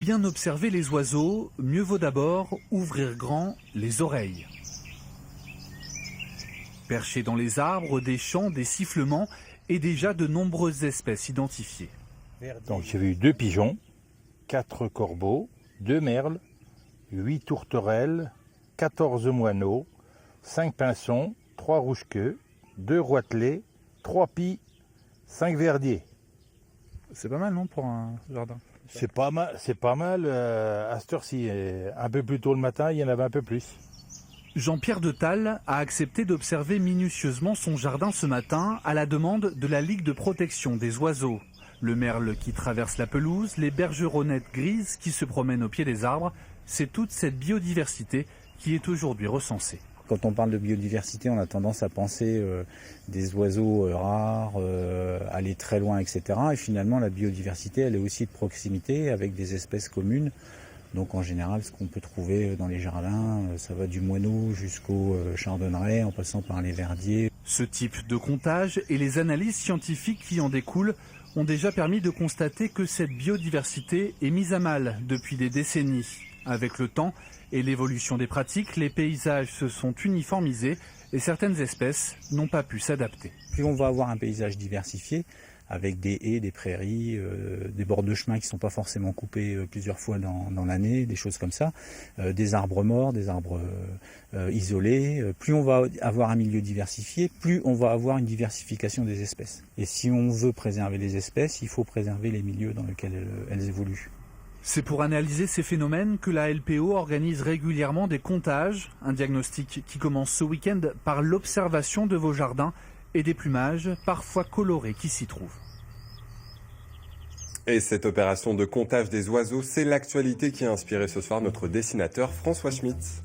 bien observer les oiseaux, mieux vaut d'abord ouvrir grand les oreilles. Perchés dans les arbres, des chants, des sifflements et déjà de nombreuses espèces identifiées. Donc j'ai vu 2 pigeons, 4 corbeaux, 2 merles, 8 tourterelles, 14 moineaux, 5 pinsons, 3 rouge-queues, 2 roitelets, 3 pies, 5 verdiers. C'est pas mal, non, pour un jardin? C'est pas mal à cette heure-ci. Un peu plus tôt le matin, il y en avait un peu plus. Jean-Pierre de Tal a accepté d'observer minutieusement son jardin ce matin à la demande de la Ligue de protection des oiseaux. Le merle qui traverse la pelouse, les bergeronnettes grises qui se promènent au pied des arbres, c'est toute cette biodiversité qui est aujourd'hui recensée. Quand on parle de biodiversité, on a tendance à penser des oiseaux rares, aller très loin, etc. Et finalement, la biodiversité, elle est aussi de proximité avec des espèces communes. Donc en général, ce qu'on peut trouver dans les jardins, ça va du moineau jusqu'au chardonneret, en passant par les verdiers. Ce type de comptage et les analyses scientifiques qui en découlent ont déjà permis de constater que cette biodiversité est mise à mal depuis des décennies. Avec le temps et l'évolution des pratiques, les paysages se sont uniformisés et certaines espèces n'ont pas pu s'adapter. Plus on va avoir un paysage diversifié, avec des haies, des prairies, des bords de chemin qui ne sont pas forcément coupés plusieurs fois dans l'année, des choses comme ça, des arbres morts, des arbres isolés. Plus on va avoir un milieu diversifié, plus on va avoir une diversification des espèces. Et si on veut préserver les espèces, il faut préserver les milieux dans lesquels elles évoluent. C'est pour analyser ces phénomènes que la LPO organise régulièrement des comptages, un diagnostic qui commence ce week-end par l'observation de vos jardins et des plumages parfois colorés qui s'y trouvent. Et cette opération de comptage des oiseaux, c'est l'actualité qui a inspiré ce soir notre dessinateur François Schmitt.